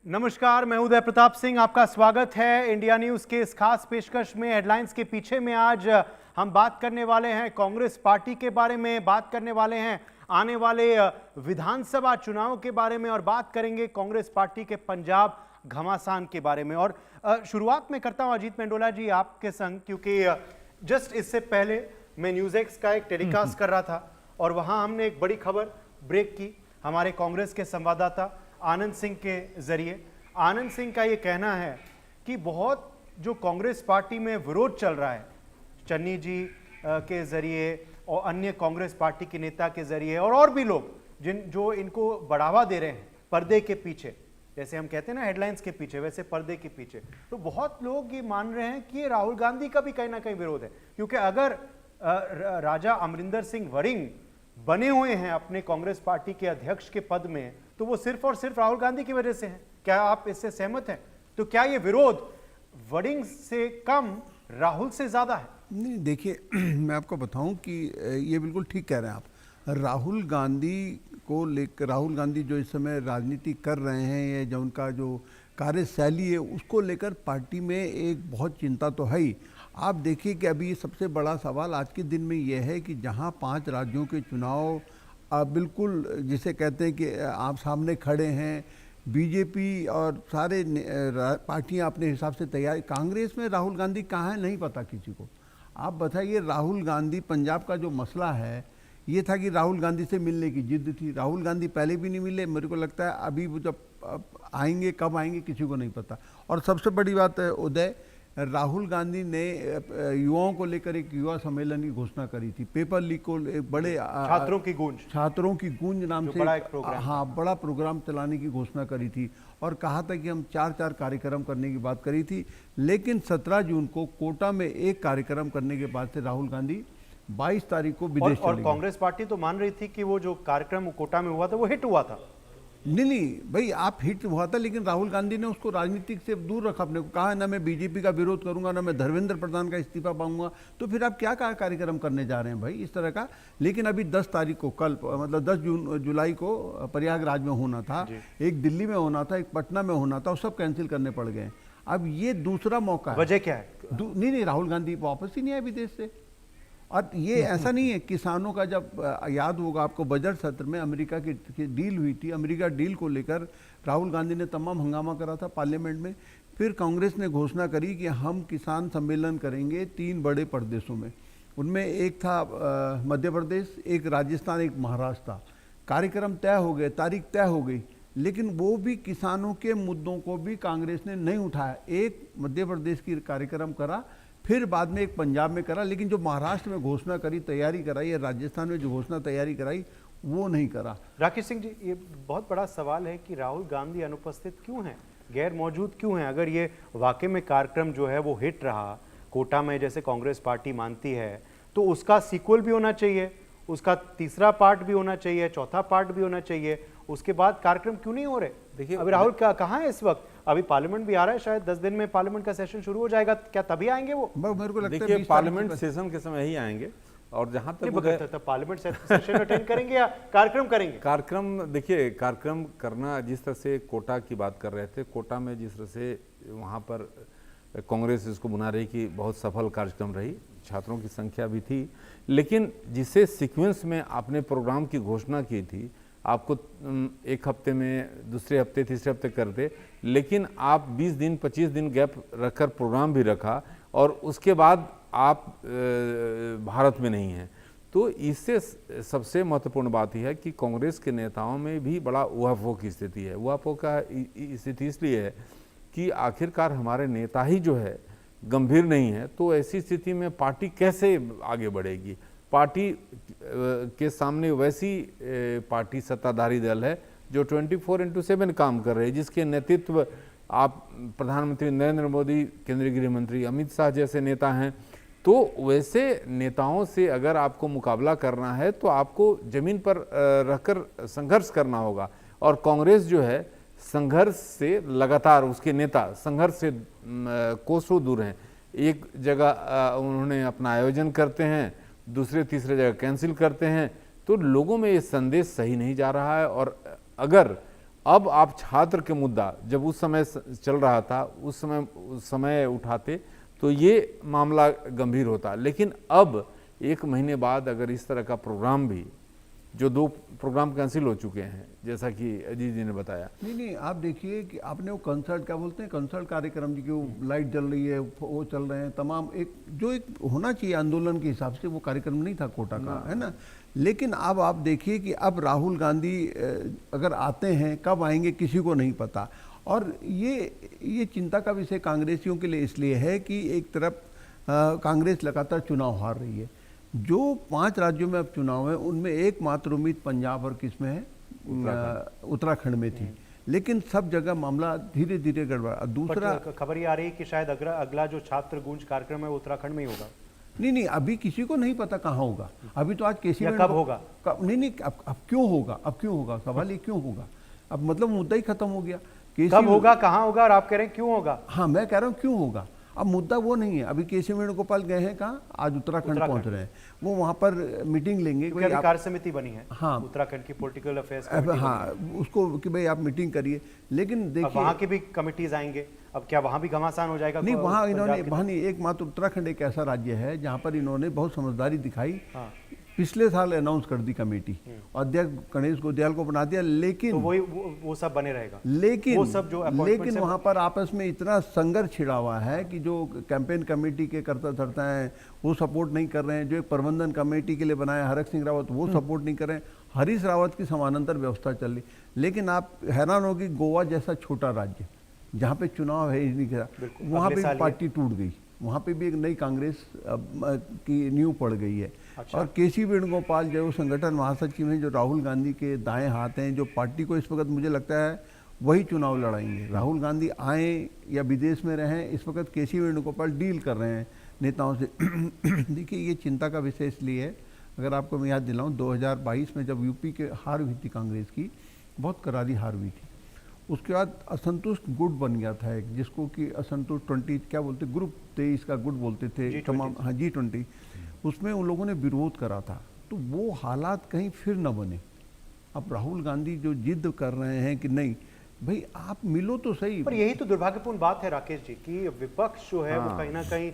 नमस्कार, मैं उदय प्रताप सिंह। आपका स्वागत है इंडिया न्यूज के इस खास पेशकश में। हेडलाइंस के पीछे में आज हम बात करने वाले हैं कांग्रेस पार्टी के बारे में, बात करने वाले हैं आने वाले विधानसभा चुनाव के बारे में और बात करेंगे कांग्रेस पार्टी के पंजाब घमासान के बारे में। और शुरुआत में करता हूं अजीत मेंडोला जी आपके संग, क्योंकि जस्ट इससे पहले मैं न्यूज एक्स का एक टेलीकास्ट कर रहा था और वहां हमने एक बड़ी खबर ब्रेक की हमारे कांग्रेस के संवाददाता आनंद सिंह के जरिए। आनंद सिंह का ये कहना है कि बहुत जो कांग्रेस पार्टी में विरोध चल रहा है चन्नी जी के जरिए और अन्य कांग्रेस पार्टी के नेता के जरिए और भी लोग जो इनको बढ़ावा दे रहे हैं पर्दे के पीछे, जैसे हम कहते हैं ना हेडलाइंस के पीछे, वैसे पर्दे के पीछे, तो बहुत लोग ये मान रहे हैं कि ये राहुल गांधी का भी कहीं ना कहीं विरोध है। क्योंकि अगर राजा अमरिंदर सिंह वरिंग बने हुए हैं अपने कांग्रेस पार्टी के अध्यक्ष के पद में, तो वो सिर्फ और सिर्फ राहुल गांधी की वजह से है। क्या आप इससे सहमत हैं? तो क्या ये विरोध वरिंग से कम राहुल से ज्यादा है? नहीं, देखिए मैं आपको बताऊं कि ये बिल्कुल ठीक कह रहे हैं आप। राहुल गांधी को लेकर, राहुल गांधी जो इस समय राजनीति कर रहे हैं, ये जो उनका जो कार्यशैली है उसको लेकर पार्टी में एक बहुत चिंता तो है ही। आप देखिए कि अभी सबसे बड़ा सवाल आज के दिन में ये है कि जहां 5 राज्यों के चुनाव बिल्कुल जिसे कहते हैं कि आप सामने खड़े हैं, बीजेपी और सारे पार्टियां अपने हिसाब से तैयार। कांग्रेस में राहुल गांधी कहाँ है नहीं पता किसी को। आप बताइए, राहुल गांधी, पंजाब का जो मसला है ये था कि राहुल गांधी से मिलने की जिद थी। राहुल गांधी पहले भी नहीं मिले, मेरे को लगता है अभी वो जब आएंगे, कब आएंगे किसी को नहीं पता। और सबसे बड़ी बात है उदय, राहुल गांधी ने युवाओं को लेकर एक युवा सम्मेलन की घोषणा करी थी। पेपर लीक को एक बड़े छात्रों की गूंज नाम से बड़ा प्रोग्राम चलाने की घोषणा करी थी और कहा था कि हम 4 कार्यक्रम करने की बात करी थी। लेकिन 17 जून को कोटा में एक कार्यक्रम करने के बाद से राहुल गांधी 22 तारीख को विदेश चले गए। और कांग्रेस पार्टी तो मान रही थी कि वो जो कार्यक्रम कोटा में हुआ था वो हिट हुआ था। नहीं भाई, आप हिट हुआ था, लेकिन राहुल गांधी ने उसको राजनीतिक से दूर रखा। अपने को कहा ना मैं बीजेपी का विरोध करूंगा, ना मैं धर्मेंद्र प्रधान का इस्तीफा पाऊंगा। तो फिर आप क्या कार्यक्रम करने जा रहे हैं भाई इस तरह का। लेकिन अभी 10 तारीख को, कल मतलब 10 जुलाई को प्रयागराज में होना था, एक दिल्ली में होना था, एक पटना में होना था, और सब कैंसिल करने पड़ गए। अब ये दूसरा मौका है। वजह क्या है? नहीं, राहुल गांधी वापस ही नहीं आए विदेश से। और ये ऐसा नहीं है, किसानों का जब याद होगा आपको बजट सत्र में अमेरिका की डील हुई थी, अमेरिका डील को लेकर राहुल गांधी ने तमाम हंगामा करा था पार्लियामेंट में। फिर कांग्रेस ने घोषणा करी कि हम किसान सम्मेलन करेंगे 3 बड़े प्रदेशों में। उनमें एक था मध्य प्रदेश, एक राजस्थान, एक महाराष्ट्र था। कार्यक्रम तय हो गए, तारीख तय हो गई, लेकिन वो भी किसानों के मुद्दों को भी कांग्रेस ने नहीं उठाया। एक मध्य प्रदेश की कार्यक्रम करा, फिर बाद में एक पंजाब में करा, लेकिन जो महाराष्ट्र में घोषणा करी, तैयारी कराई, या राजस्थान में जो घोषणा तैयारी कराई, वो नहीं करा। राकेश सिंह जी, ये बहुत बड़ा सवाल है कि राहुल गांधी अनुपस्थित क्यों हैं, गैर मौजूद क्यों हैं? अगर ये वाकई में कार्यक्रम जो है वो हिट रहा कोटा में, जैसे कांग्रेस पार्टी मानती है, तो उसका सीक्वल भी होना चाहिए, उसका तीसरा पार्ट भी होना चाहिए, चौथा पार्ट भी होना चाहिए। उसके बाद कार्यक्रम क्यों नहीं हो रहे? देखिए अभी राहुल कहाँ है इस वक्त? अभी पार्लियामेंट भी आ रहा है, शायद 10 दिन में पार्लियामेंट का सेशन शुरू हो जाएगा। क्या तभी आएंगे वो? मेरे को लगता है पार्लियामेंट सेशन के समय ही आएंगे। और जहां तक पार्लियामेंट सेशन अटेंड करेंगे या कार्यक्रम करेंगे? कार्यक्रम, देखिए कार्यक्रम करना, जिस तरह से कोटा की बात कर रहे थे, कोटा में जिस तरह से वहां पर कांग्रेस इसको बना रही कि बहुत सफल कार्यक्रम रही, छात्रों की संख्या भी थी, लेकिन जिसे सीक्वेंस में आपने प्रोग्राम की घोषणा की थी, आपको एक हफ्ते में, दूसरे हफ्ते, तीसरे हफ्ते करते, लेकिन आप 20 दिन 25 दिन गैप रखकर प्रोग्राम भी रखा और उसके बाद आप भारत में नहीं हैं। तो इससे सबसे महत्वपूर्ण बात यह है कि कांग्रेस के नेताओं में भी बड़ा उहापोह की स्थिति है। उहापोह का स्थिति इसलिए है कि आखिरकार हमारे नेता ही जो है गंभीर नहीं है, तो ऐसी स्थिति में पार्टी कैसे आगे बढ़ेगी? पार्टी के सामने वैसी पार्टी सत्ताधारी दल है जो 24/7 काम कर रहे हैं, जिसके नेतृत्व आप प्रधानमंत्री नरेंद्र मोदी, केंद्रीय गृह मंत्री अमित शाह जैसे नेता हैं। तो वैसे नेताओं से अगर आपको मुकाबला करना है तो आपको जमीन पर रहकर संघर्ष करना होगा। और कांग्रेस जो है संघर्ष से लगातार, उसके नेता संघर्ष से कोसों दूर हैं। एक जगह उन्होंने अपना आयोजन करते हैं, दूसरे तीसरे जगह कैंसिल करते हैं। तो लोगों में ये संदेश सही नहीं जा रहा है। और अगर अब आप छात्र के मुद्दा जब उस समय चल रहा था उस समय उठाते तो ये मामला गंभीर होता, लेकिन अब 1 महीने बाद अगर इस तरह का प्रोग्राम भी, जो 2 प्रोग्राम कैंसिल हो चुके हैं जैसा कि अजीत जी ने बताया। नहीं, आप देखिए कि आपने वो कंसर्ट, क्या बोलते हैं, कंसर्ट कार्यक्रम जी की वो लाइट जल रही है, वो चल रहे हैं तमाम, एक होना चाहिए आंदोलन के हिसाब से वो कार्यक्रम नहीं था कोटा का, है ना। लेकिन अब आप देखिए कि अब राहुल गांधी अगर आते हैं, कब आएंगे किसी को नहीं पता। और ये चिंता का विषय कांग्रेसियों के लिए इसलिए है कि एक तरफ कांग्रेस लगातार चुनाव हार रही है। जो 5 राज्यों में अब चुनाव है उनमें एकमात्र उम्मीद पंजाब और किसमें है, उत्तराखंड में थी, लेकिन सब जगह मामला धीरे धीरे गड़बड़ा। दूसरा खबर ये आ रही है कि शायद अगला जो छात्र गूंज कार्यक्रम है वो उत्तराखंड में ही होगा। नहीं, अभी किसी को नहीं पता कहाँ होगा। अभी तो आज केसी कब होगा, नहीं, अब क्यों होगा, सवाल ये क्यों होगा। अब मतलब मुद्दा ही खत्म हो गया। कब होगा, कहाँ होगा, और आप कह रहे हैं क्यों होगा। हाँ, मैं कह रहा हूँ क्यों होगा। अब मुद्दा वो नहीं है। अभी केसी वेणुगोपाल गए हैं कहाँ, आज उत्तराखंड पहुंच रहे हैं। वो वहाँ पर मीटिंग लेंगे, अधिकार समिति बनी है हाँ उत्तराखंड की पॉलिटिकल अफेयर्स, हाँ, उसको कि भाई आप मीटिंग करिए। लेकिन देखिए वहाँ की भी कमिटीज आएंगे, अब क्या वहाँ भी घमासान हो जाएगा। नहीं, वहाँ नहीं, एकमात्र उत्तराखंड एक ऐसा राज्य है जहाँ पर इन्होंने बहुत समझदारी दिखाई। हाँ। पिछले साल अनाउंस कर दी कमेटी, अध्यक्ष गणेश गोदयाल को बना दिया, लेकिन तो वो सब बने रहेगा। लेकिन वो सब जो लेकिन वहाँ पर आपस में इतना संघर्ष छिड़ा हुआ है कि जो कैंपेन कमेटी के करता धरता है वो सपोर्ट नहीं कर रहे हैं, जो एक प्रबंधन कमेटी के लिए बनाया हरक सिंह रावत वो सपोर्ट नहीं कर रहे हैं, हरीश रावत की समानांतर व्यवस्था चल रही। लेकिन आप हैरान होगी, गोवा जैसा छोटा राज्य जहाँ पे चुनाव है ही नहीं करा, वहाँ पे पार्टी टूट गई, वहाँ पे भी एक नई कांग्रेस की नींव पड़ गई है। अच्छा। और केसी वेणुगोपाल जो संगठन महासचिव हैं, जो राहुल गांधी के दाएं हाथ हैं, जो पार्टी को इस वक्त मुझे लगता है वही चुनाव लड़ाएंगे। राहुल गांधी आए या विदेश में रहें, इस वक्त केसी वेणुगोपाल डील कर रहे हैं नेताओं से। देखिए, ये चिंता का विषय इसलिए है, अगर आपको मैं याद दिलाऊं 2022 में जब यूपी के हार हुई थी कांग्रेस की, बहुत करारी हार हुई थी, उसके बाद असंतुष्ट गुट बन गया था एक, जिसको कि असंतुष्ट 20 क्या बोलते, ग्रुप 23 का गुट बोलते थे तमाम, हाँ G20, उसमें उन लोगों ने विरोध करा था। तो वो हालात कहीं फिर न बने। अब राहुल गांधी जो जिद कर रहे हैं कि नहीं भाई आप मिलो तो सही, पर यही तो दुर्भाग्यपूर्ण बात है राकेश जी कि विपक्ष जो है वो कहीं ना कहीं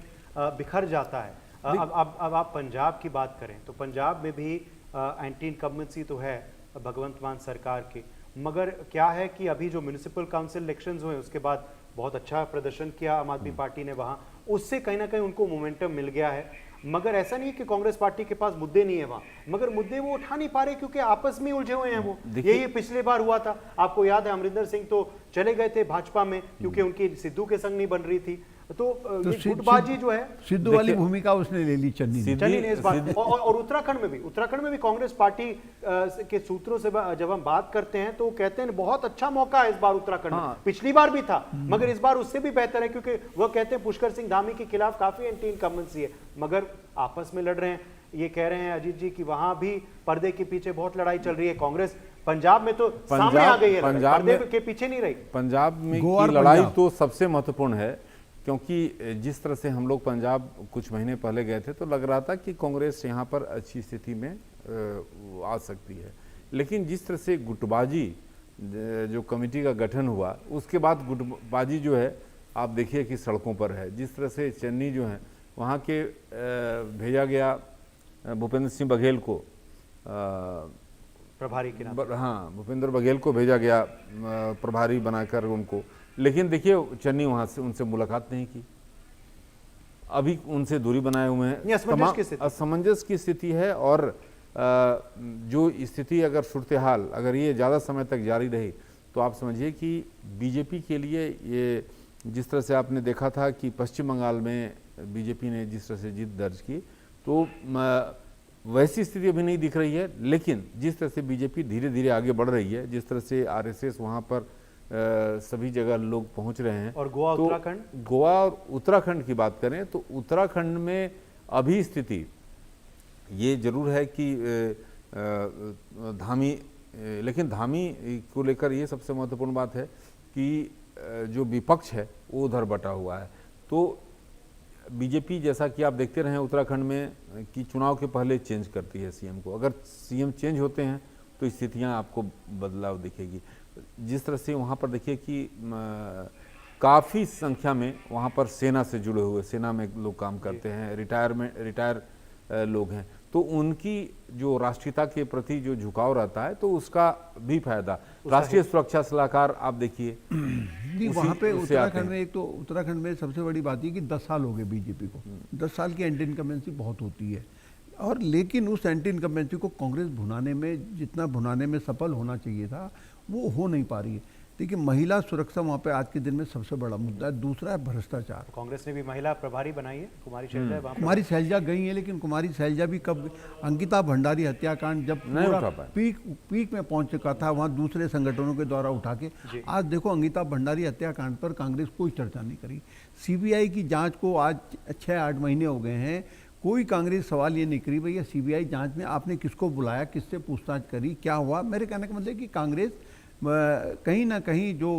बिखर जाता है। अब आप पंजाब की बात करें तो पंजाब में भी एंटी इनकम्बेंसी तो है भगवंत मान सरकार की, मगर क्या है कि अभी जो म्युनिसिपल काउंसिल इलेक्शंस हुए उसके बाद बहुत अच्छा प्रदर्शन किया आम आदमी पार्टी ने वहां, उससे कहीं ना कहीं उनको मोमेंटम मिल गया है। मगर ऐसा नहीं है कि कांग्रेस पार्टी के पास मुद्दे नहीं है वहां, मगर मुद्दे वो उठा नहीं पा रहे क्योंकि आपस में उलझे हुए हैं वो। यही पिछले बार हुआ था, आपको याद है अमरिंदर सिंह तो चले गए थे भाजपा में क्योंकि उनकी सिद्धू के संग नहीं बन रही थी। तो ये गुटबाजी जो है, सिद्धू वाली भूमिका उसने ले ली चन्नी ने इस बार। और उत्तराखंड में भी कांग्रेस पार्टी के सूत्रों से जब हम बात करते हैं तो कहते हैं बहुत अच्छा मौका है इस बार उत्तराखंड में। पिछली बार भी था मगर इस बार उससे भी बेहतर है क्योंकि वो कहते हैं पुष्कर सिंह धामी के खिलाफ काफी एंटी इनकम्बेंसी है, मगर आपस में लड़ रहे हैं। ये कह रहे हैं अजीत जी कि वहां भी पर्दे के पीछे बहुत लड़ाई चल रही है। कांग्रेस पंजाब में तो सामने आ गई है, पर्दे के पीछे नहीं रही। पंजाब में की लड़ाई तो सबसे महत्वपूर्ण है क्योंकि जिस तरह से हम लोग पंजाब कुछ महीने पहले गए थे तो लग रहा था कि कांग्रेस यहाँ पर अच्छी स्थिति में आ सकती है, लेकिन जिस तरह से गुटबाजी जो कमेटी का गठन हुआ उसके बाद गुटबाजी जो है आप देखिए कि सड़कों पर है। जिस तरह से चन्नी जो है वहाँ के भेजा गया भूपेंद्र सिंह बघेल को प्रभारी के नाम, हाँ भूपेंद्र बघेल को भेजा गया प्रभारी बनाकर उनको, लेकिन देखिए चन्नी वहां से उनसे मुलाकात नहीं की, अभी उनसे दूरी बनाए हुए हैं। असमंजस की स्थिति है और जो स्थिति अगर सूरत हाल अगर ये ज़्यादा समय तक जारी रही तो आप समझिए कि बीजेपी के लिए ये, जिस तरह से आपने देखा था कि पश्चिम बंगाल में बीजेपी ने जिस तरह से जीत दर्ज की, तो वैसी स्थिति अभी नहीं दिख रही है। लेकिन जिस तरह से बीजेपी धीरे धीरे आगे बढ़ रही है, जिस तरह से आरएसएस वहाँ पर सभी जगह लोग पहुंच रहे हैं, और गोवा तो उत्तराखंड, गोवा और उत्तराखंड की बात करें तो उत्तराखंड में अभी स्थिति ये जरूर है कि धामी, लेकिन धामी को लेकर ये सबसे महत्वपूर्ण बात है कि जो विपक्ष है वो उधर बटा हुआ है। तो बीजेपी जैसा कि आप देखते रहे उत्तराखंड में कि चुनाव के पहले चेंज करती है सीएम को, अगर सीएम चेंज होते हैं तो स्थितियां आपको बदलाव दिखेगी। जिस तरह से वहाँ पर देखिए कि काफ़ी संख्या में वहाँ पर सेना से जुड़े हुए, सेना में लोग काम करते हैं, रिटायर लोग हैं, तो उनकी जो राष्ट्रीयता के प्रति जो झुकाव रहता है तो उसका भी फायदा। राष्ट्रीय सुरक्षा सलाहकार आप देखिए जी, वहाँ पे उत्तराखंड में, एक तो उत्तराखंड में सबसे बड़ी बात ये कि 10 साल हो गए बीजेपी को, 10 साल की एंटी इनकम्बेंसी बहुत होती है, और लेकिन उस एंटी इनकम्बेंसी को कांग्रेस भुनाने में, जितना भुनाने में सफल होना चाहिए था वो हो नहीं पा रही है। देखिए, महिला सुरक्षा वहाँ पे आज के दिन में सबसे बड़ा मुद्दा है। दूसरा है भ्रष्टाचार। कांग्रेस ने भी महिला प्रभारी बनाई है, कुमारी शैलजा वहाँ पर। कुमारी शैलजा गई है, लेकिन कुमारी शैलजा भी कब, अंकिता भंडारी हत्याकांड जब पूरा पीक में पहुंच चुका था, वहाँ दूसरे संगठनों के द्वारा उठा के, आज देखो अंकिता भंडारी हत्याकांड पर कांग्रेस कोई चर्चा नहीं करी। सीबीआई की जांच को आज 6-8 महीने हो गए हैं, कोई कांग्रेस सवाल ये नहीं करी भैया सीबीआई जांच में आपने किसको बुलाया, किससे पूछताछ करी, क्या हुआ। मेरे कहने का मतलब कि कांग्रेस कहीं ना कहीं जो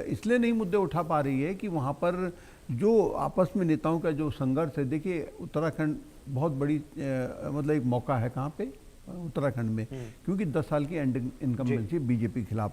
इसलिए नहीं मुद्दे उठा पा रही है कि वहाँ पर जो आपस में नेताओं का जो संघर्ष है। देखिए, उत्तराखंड बहुत बड़ी मतलब एक मौका है कहाँ पे, उत्तराखंड में, क्योंकि 10 साल की इनकम्बेंसी बीजेपी के खिलाफ।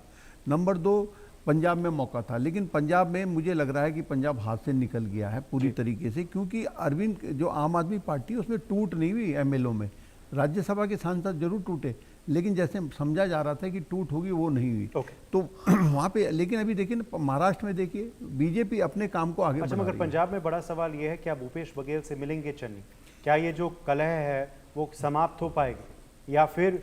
नंबर 2, पंजाब में मौका था, लेकिन पंजाब में मुझे लग रहा है कि पंजाब हाथ से निकल गया है पूरी तरीके से, क्योंकि अरविंद जो आम आदमी पार्टी उसमें टूट नहीं हुई एमएलओ में। राज्यसभा के सांसद जरूर टूटे, लेकिन जैसे समझा जा रहा था कि टूट होगी वो नहीं हुई। तो वहाँ पे, लेकिन अभी देखिए ना महाराष्ट्र में देखिए बीजेपी अपने काम को आगे बढ़ा रही है। मगर पंजाब में बड़ा सवाल ये है, क्या भूपेश बघेल से मिलेंगे चन्नी? क्या ये जो कलह है वो समाप्त हो पाएगी या फिर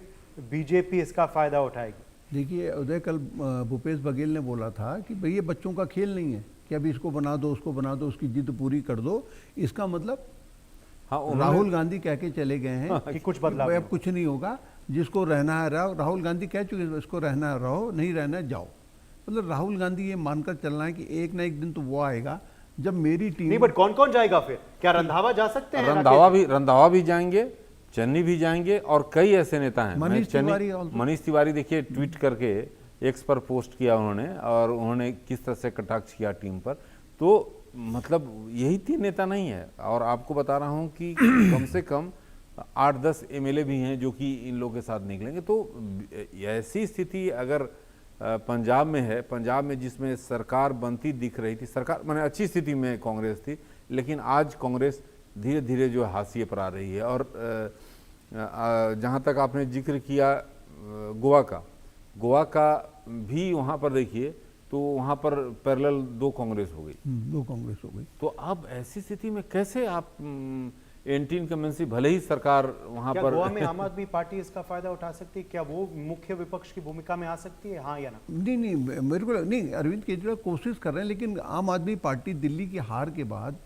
बीजेपी इसका फायदा उठाएगी? देखिए उदय, कल भूपेश बघेल ने बोला था कि भाई ये बच्चों का खेल नहीं है कि अभी इसको बना दो, उसको बना दो, उसकी जिद पूरी कर दो। इसका मतलब राहुल गांधी कह के चले गए हैं कि कुछ बदलाव अब कुछ नहीं होगा, जिसको रहना है रहो। राहुल गांधी कह चुके हैं इसको रहना है रहो, नहीं रहना है जाओ। मतलब राहुल गांधी ये मानकर चलना है कि एक ना एक दिन तो वो आएगा जब मेरी टीम नहीं। बट कौन कौन जाएगा फिर? क्या रंधावा जा सकते हैं? रंधावा भी जाएंगे, चन्नी भी जाएंगे, और कई ऐसे नेता हैं। मनीष तिवारी देखिए ट्वीट करके एक्स पर पोस्ट किया उन्होंने, और उन्होंने किस तरह से कटाक्ष किया टीम पर। तो मतलब यही 3 नेता नहीं है, और आपको बता रहा हूं कि कम से कम 8-10 एमएलए भी हैं जो कि इन लोगों के साथ निकलेंगे। तो ऐसी स्थिति अगर पंजाब में है, पंजाब में जिसमें सरकार बनती दिख रही थी, सरकार माने अच्छी स्थिति में कांग्रेस थी, लेकिन आज कांग्रेस धीरे धीरे जो हाशिए पर आ रही है। और जहाँ तक आपने जिक्र किया गोवा का भी, वहाँ पर देखिए तो वहाँ पर पैरेलल 2 कांग्रेस हो गई। तो अब ऐसी स्थिति में कैसे आप एंटी इनकम्बेंसी, भले ही सरकार वहाँ पर, गोवा में आम आदमी पार्टी इसका फायदा उठा सकती है? क्या वो मुख्य विपक्ष की भूमिका में आ सकती है, हाँ या ना? नहीं, मेरे को नहीं, अरविंद केजरीवाल कोशिश कर रहे हैं, लेकिन आम आदमी पार्टी दिल्ली की हार के बाद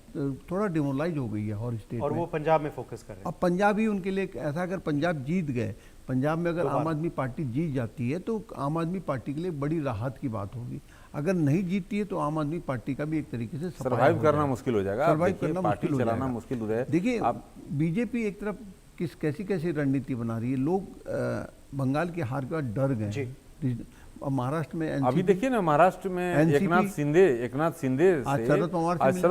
थोड़ा डिमोरलाइज हो गई है और स्टेट और वो पंजाब में फोकस कर रहे हैं। अब पंजाब ही उनके लिए ऐसा, अगर पंजाब जीत गए, पंजाब में अगर आम आदमी पार्टी जीत जाती है तो आम आदमी पार्टी के लिए बड़ी राहत की बात होगी। अगर नहीं जीतती है तो आम आदमी पार्टी का भी एक तरीके से सर्वाइव करना मुश्किल हो जाएगा, सर्वाइव करना पार्टी चलाना मुश्किल हो जाएगा। देखिए, बीजेपी एक तरफ कैसी रणनीति बना रही है। लोग बंगाल के हार के बाद डर गए। महाराष्ट्र में अभी देखिए ना, महाराष्ट्र में एकनाथ शिंदे शरद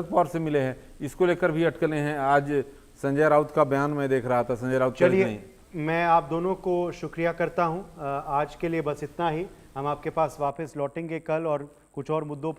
पवार से मिले हैं, इसको लेकर भी अटकलें हैं। आज संजय राउत का बयान मैं देख रहा था, संजय राउत। चलिए, मैं आप दोनों को शुक्रिया करता हूं। आज के लिए बस इतना ही। हम आपके पास वापस लौटेंगे कल और कुछ और मुद्दों पर